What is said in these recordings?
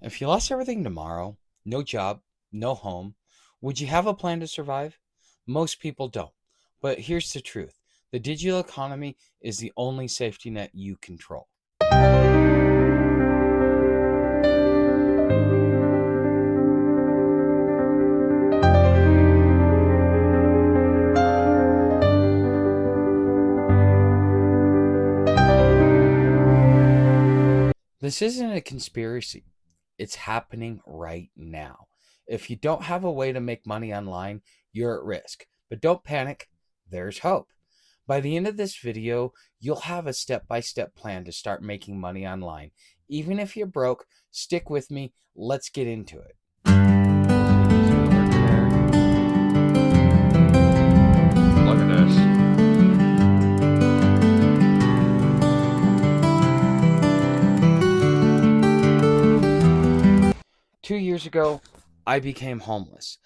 If you lost everything tomorrow, no job, no home, would you have a plan to survive? Most people don't. But here's the truth: the digital economy is the only safety net you control. This isn't a conspiracy, it's happening right now. If you don't have a way to make money online, you're at risk. But don't panic, there's hope. By the end of this video, you'll have a step by step plan to start making money online. Even if you're broke, stick with me. Let's get into it. Look at this. 2 years ago, I became homeless.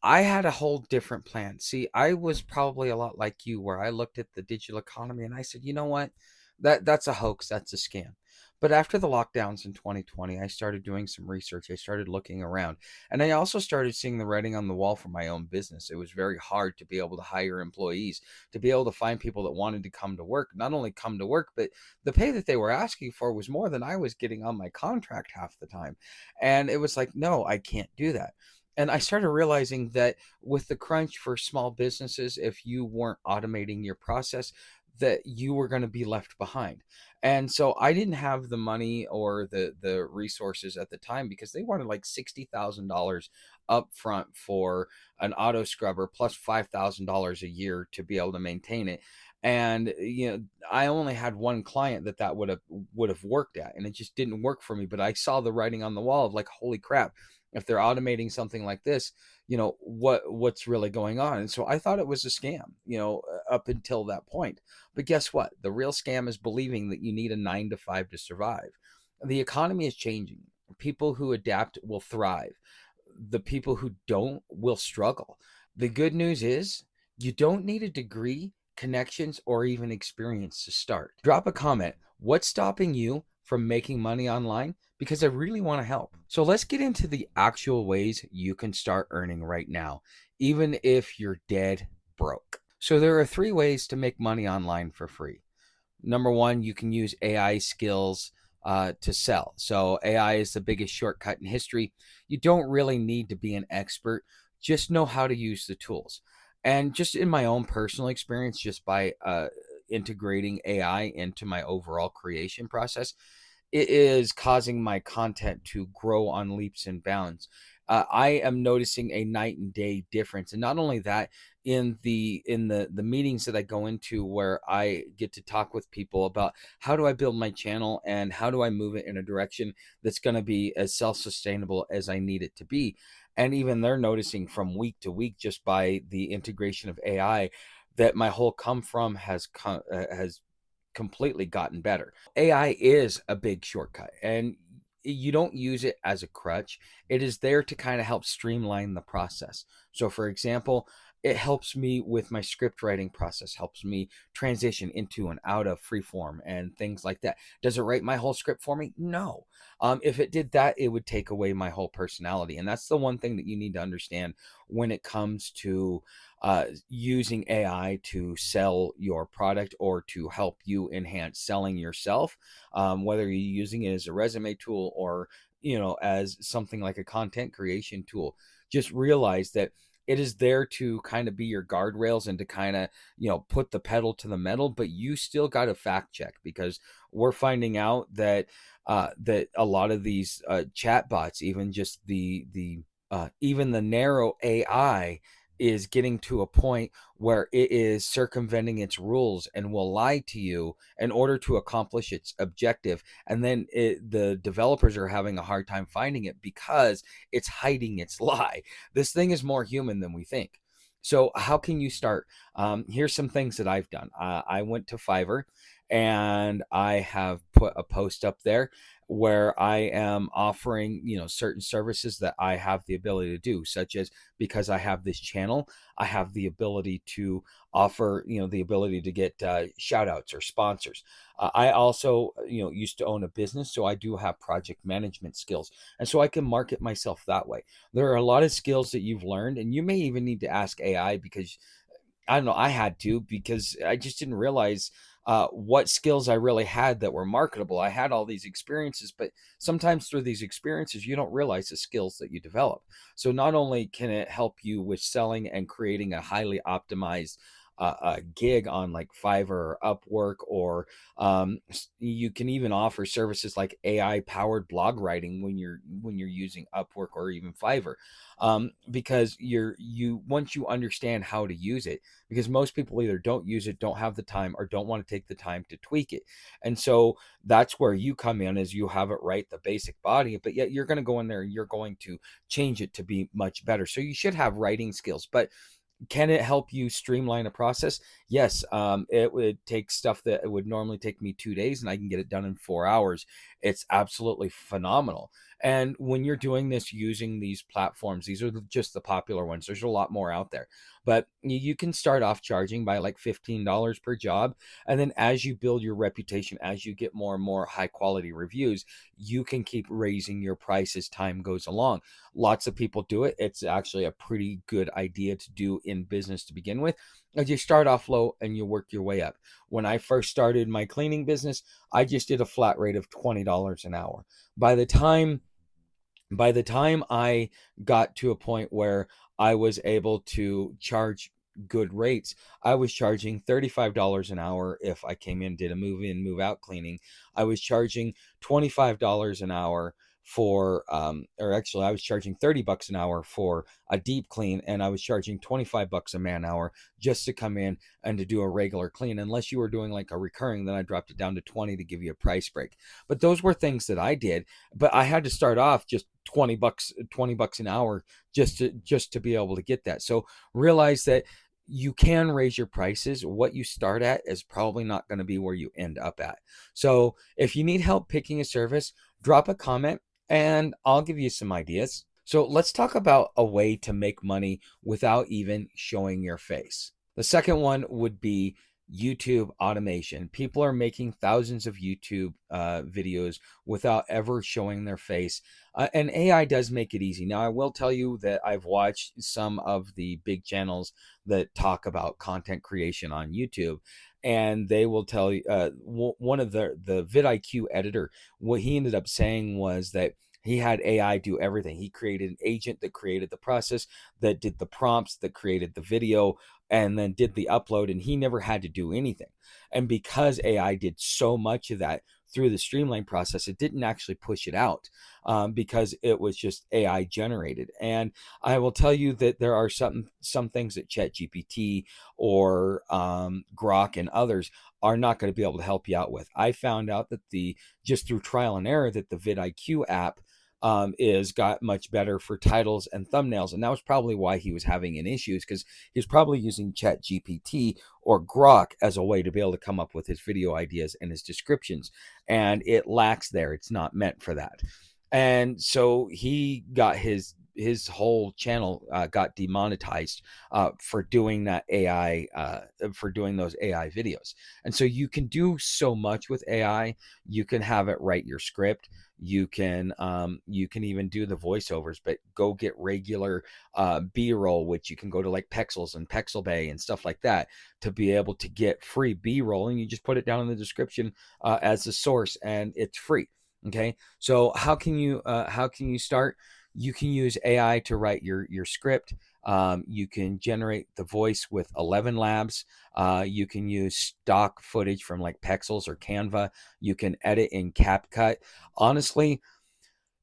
I had a whole different plan. See, I was probably a lot like you, where I looked at the digital economy and I said, you know what? That's a hoax, that's a scam. But after the lockdowns in 2020, I started doing some research. I started looking around, and I also started seeing the writing on the wall for my own business. It was very hard to be able to hire employees, to be able to find people that wanted to come to work, not only come to work, but the pay that they were asking for was more than I was getting on my contract half the time. And it was like, no, I can't do that. And I started realizing that with the crunch for small businesses, if you weren't automating your process, that you were going to be left behind. And so I didn't have the money or the resources at the time, because they wanted like $60,000 up front for an auto scrubber plus $5,000 a year to be able to maintain it. And I only had one client that would have worked at, and it just didn't work for me. But I saw the writing on the wall of like, holy crap, if they're automating something like this, what's really going on? And so I thought it was a scam, up until that point. But guess what? The real scam is believing that you need a 9 to 5 to survive. The economy is changing. People who adapt will thrive. The people who don't will struggle. The good news is you don't need a degree, connections, or even experience to start. Drop a comment. What's stopping you from making money online? Because I really want to help. So let's get into the actual ways you can start earning right now, even if you're dead broke. So there are 3 ways to make money online for free. Number one, you can use AI skills to sell. So AI is the biggest shortcut in history. You don't really need to be an expert, just know how to use the tools. And just in my own personal experience, just by integrating AI into my overall creation process, it is causing my content to grow on leaps and bounds. I am noticing a night and day difference, and not only that, in the meetings that I go into, where I get to talk with people about how do I build my channel and how do I move it in a direction that's going to be as self-sustainable as I need it to be. And even they're noticing from week to week, just by the integration of AI, that my whole come from has completely gotten better. AI is a big shortcut, and you don't use it as a crutch. It is there to kind of help streamline the process. So, for example, it helps me with my script writing process, helps me transition into and out of freeform and things like that. Does it write my whole script for me? No. If it did that, it would take away my whole personality. And that's the one thing that you need to understand when it comes to using AI to sell your product or to help you enhance selling yourself, whether you're using it as a resume tool or as something like a content creation tool. Just realize that it is there to kind of be your guardrails and to kind of put the pedal to the metal, but you still got to fact check, because we're finding out that that a lot of these chat bots, even just even the narrow AI, is getting to a point where it is circumventing its rules and will lie to you in order to accomplish its objective. And then the developers are having a hard time finding it because it's hiding its lie. This thing is more human than we think. So how can you start? Here's some things that I've done. I went to Fiverr and I have put a post up there where I am offering, certain services that I have the ability to do, such as, because I have this channel, I have the ability to offer, the ability to get shout outs or sponsors. I also, used to own a business, so I do have project management skills. And so I can market myself that way. There are a lot of skills that you've learned, and you may even need to ask AI, because I don't know, I had to, because I just didn't realize what skills I really had that were marketable. I had all these experiences, but sometimes through these experiences, you don't realize the skills that you develop. So not only can it help you with selling and creating a highly optimized gig on like Fiverr or Upwork, or you can even offer services like AI powered blog writing when you're using Upwork or even Fiverr, because you once you understand how to use it, because most people either don't use it, don't have the time, or don't want to take the time to tweak it. And so that's where you come in, as you have it right, the basic body, but yet you're going to go in there and you're going to change it to be much better. So you should have writing skills. But can it help you streamline a process? Yes. It would take stuff that it would normally take me 2 days, and I can get it done in 4 hours. It's absolutely phenomenal. And when you're doing this using these platforms, these are just the popular ones. There's a lot more out there, but you can start off charging by like $15 per job. And then as you build your reputation, as you get more and more high quality reviews, you can keep raising your price as time goes along. Lots of people do it. It's actually a pretty good idea to do in business to begin with. As you start off low and you work your way up. When I first started my cleaning business, I just did a flat rate of $20 an hour. By the time by the time I got to a point where I was able to charge good rates, I was charging $35 an hour if I came in, did a move in, move out cleaning. I was charging $25 an hour for, or actually, I was charging $30 an hour for a deep clean, and I was charging $25 a man hour just to come in and to do a regular clean. Unless you were doing like a recurring, then I dropped it down to 20 to give you a price break. But those were things that I did, but I had to start off just $20 an hour just to be able to get that. So realize that you can raise your prices. What you start at is probably not going to be where you end up at. So if you need help picking a service, drop a comment and I'll give you some ideas. So let's talk about a way to make money without even showing your face. The second one would be YouTube automation. People are making thousands of YouTube videos without ever showing their face. And AI does make it easy. Now, I will tell you that I've watched some of the big channels that talk about content creation on YouTube. And they will tell you, one of the vidIQ editor, what he ended up saying was that he had AI do everything. He created an agent that created the process, that did the prompts, that created the video, and then did the upload, and he never had to do anything. And because AI did so much of that through the streamline process, it didn't actually push it out, because it was just AI generated. And I will tell you that there are some things that ChatGPT or Grok and others are not going to be able to help you out with. I found out that the just through trial and error that the vidIQ app is got much better for titles and thumbnails, and that was probably why he was having an issues, because he's probably using Chat GPT or Grok as a way to be able to come up with his video ideas and his descriptions, and it lacks there. It's not meant for that. And so he got his whole channel got demonetized for doing that AI, for doing those AI videos. And so you can do so much with AI. You can have it write your script. You can even do the voiceovers, but go get regular B-roll, which you can go to like Pexels and Pexelbay and stuff like that to be able to get free B-roll, and you just put it down in the description as the source, and it's free. Okay, so how can you start? You can use AI to write your script. You can generate the voice with 11 Labs. You can use stock footage from like Pexels or Canva. You can edit in CapCut. Honestly,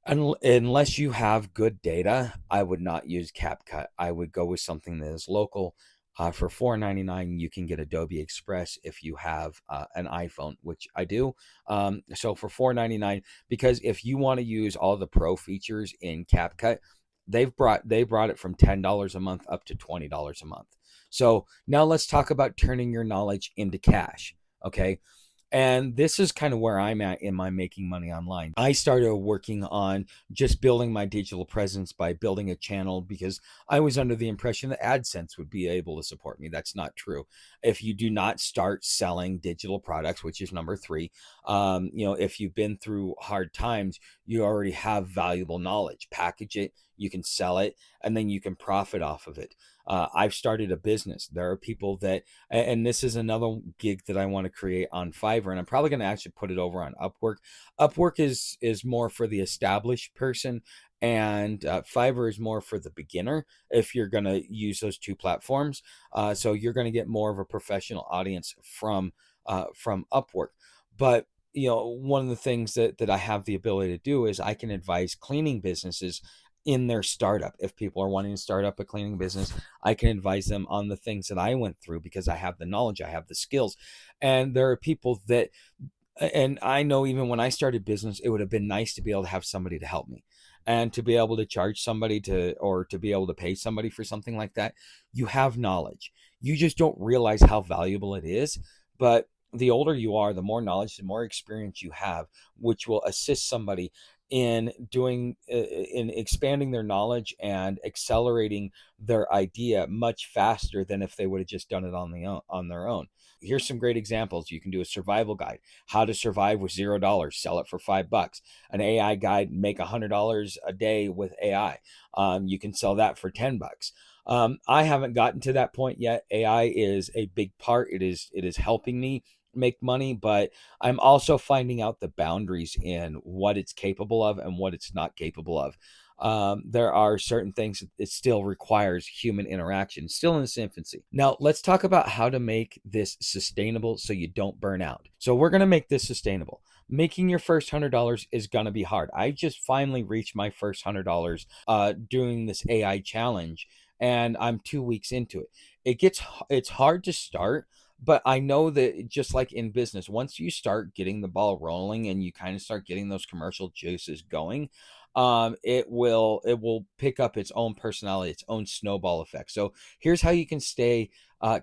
unless you have good data, I would not use CapCut. I would go with something that is local. For $4.99, you can get Adobe Express if you have an iPhone, which I do. So for $4.99, because if you want to use all the pro features in CapCut, they brought it from $10 a month up to $20 a month. So now let's talk about turning your knowledge into cash. Okay. And this is kind of where I'm at in my making money online. I started working on just building my digital presence by building a channel because I was under the impression that AdSense would be able to support me. That's not true. If you do not start selling digital products, which is number three, if you've been through hard times, you already have valuable knowledge. Package it, you can sell it, and then you can profit off of it. I've started a business. There are people that, and this is another gig that I want to create on Fiverr, and I'm probably going to actually put it over on Upwork. Upwork is more for the established person, and Fiverr is more for the beginner. If you're going to use those two platforms, so you're going to get more of a professional audience from Upwork. But one of the things that I have the ability to do is I can advise cleaning businesses in their startup. If people are wanting to start up a cleaning business, I can advise them on the things that I went through because I have the knowledge, I have the skills. And there are people that, and I know even when I started business, it would have been nice to be able to have somebody to help me and to be able to charge somebody or to be able to pay somebody for something like that. You have knowledge. You just don't realize how valuable it is. But the older you are, the more knowledge, the more experience you have, which will assist somebody in expanding their knowledge and accelerating their idea much faster than if they would have just done it on their own. Here's some great examples. You can do a survival guide, how to survive with $0, sell it for $5. An AI guide, make $100 a day with AI. You can sell that for $10. I haven't gotten to that point yet. AI is a big part. It is helping me make money, but I'm also finding out the boundaries in what it's capable of and what it's not capable of. There are certain things that it still requires human interaction, still in its infancy. Now, let's talk about how to make this sustainable so you don't burn out. So, we're going to make this sustainable. Making your first $100 is going to be hard. I just finally reached my first $100 doing this AI challenge, and I'm 2 weeks into it. It's hard to start, but I know that just like in business, once you start getting the ball rolling and you kind of start getting those commercial juices going, it will pick up its own personality, its own snowball effect. So here's how you can stay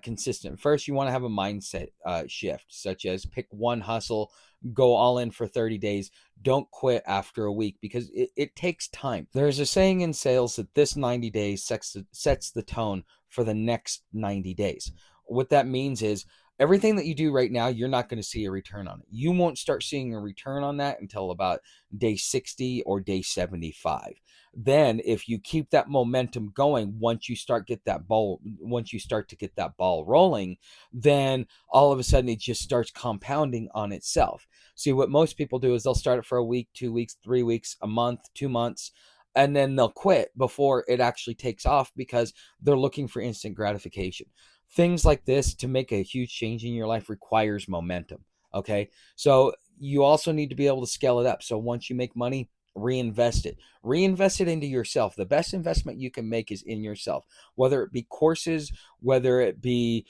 consistent. First, you want to have a mindset shift, such as pick one hustle, go all in for 30 days. Don't quit after a week because it takes time. There's a saying in sales that this 90 days sets the tone for the next 90 days. What that means is everything that you do right now, you're not going to see a return on it. You won't start seeing a return on that until about day 60 or day 75. Then if you keep that momentum going, once you start to get that ball rolling, then all of a sudden it just starts compounding on itself. See, what most people do is they'll start it for a week, 2 weeks, 3 weeks, a month, 2 months, and then they'll quit before it actually takes off because they're looking for instant gratification. Things like this to make a huge change in your life requires momentum. Okay. So you also need to be able to scale it up. So once you make money, reinvest it into yourself. The best investment you can make is in yourself, whether it be courses, whether it be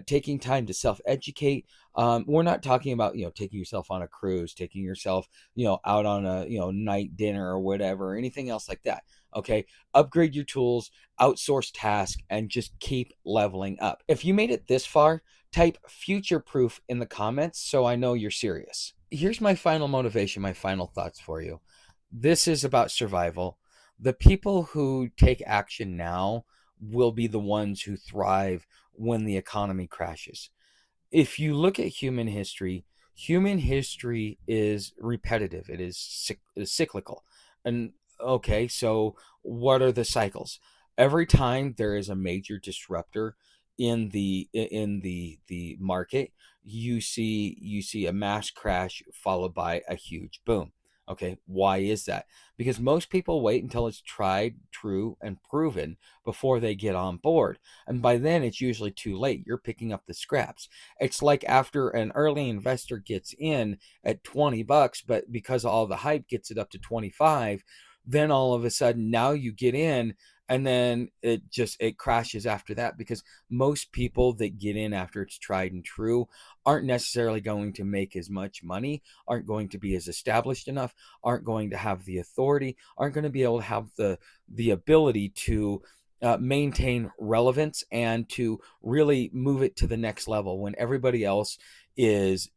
taking time to self-educate. We're not talking about taking yourself on a cruise, taking yourself out on a night dinner or whatever, or anything else like that. Okay. Upgrade your tools, outsource tasks, and just keep leveling up. If you made it this far, type future proof in the comments so I know you're serious. Here's my final motivation, my final thoughts for you. This is about survival. The people who take action now will be the ones who thrive when the economy crashes. If you look at human history is repetitive. It is cyclical. And okay, so what are the cycles? Every time there is a major disruptor in the market, you see a mass crash followed by a huge boom. Okay, why is that? Because most people wait until it's tried, true, and proven before they get on board. And by then, it's usually too late. You're picking up the scraps. It's like after an early investor gets in at $20, but because all the hype gets it up to 25, then all of a sudden now you get in and then it crashes after that because most people that get in after it's tried and true aren't necessarily going to make as much money, aren't going to be as established enough, aren't going to have the authority, aren't going to be able to have the ability to maintain relevance and to really move it to the next level when everybody else is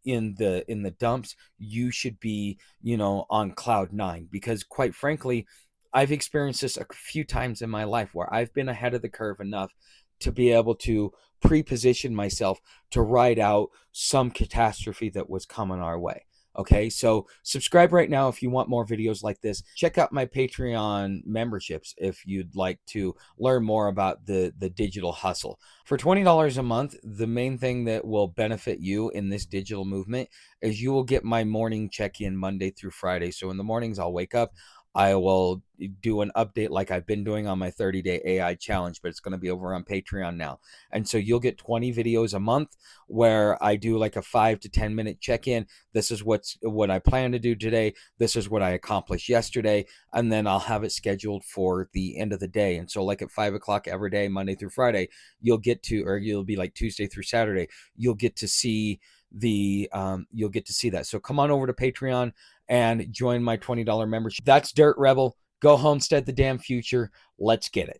in the dumps, you should be, on cloud nine, because quite frankly, I've experienced this a few times in my life where I've been ahead of the curve enough to be able to pre-position myself to ride out some catastrophe that was coming our way. Okay, so subscribe right now if you want more videos like this. Check out my Patreon memberships if you'd like to learn more about the digital hustle. For $20 a month, the main thing that will benefit you in this digital movement is you will get my morning check-in Monday through Friday. So in the mornings, I'll wake up, I will do an update like I've been doing on my 30-day AI challenge, but it's going to be over on Patreon now. And so you'll get 20 videos a month where I do like a 5 to 10 minute check-in. This is what I plan to do today. This is what I accomplished yesterday. And then I'll have it scheduled for the end of the day. And so like at 5 o'clock every day, Monday through Friday, you'll be like Tuesday through Saturday, you'll get to see that. So come on over to Patreon and join my $20 membership. That's Dirt Rebel. Go homestead the damn future. Let's get it.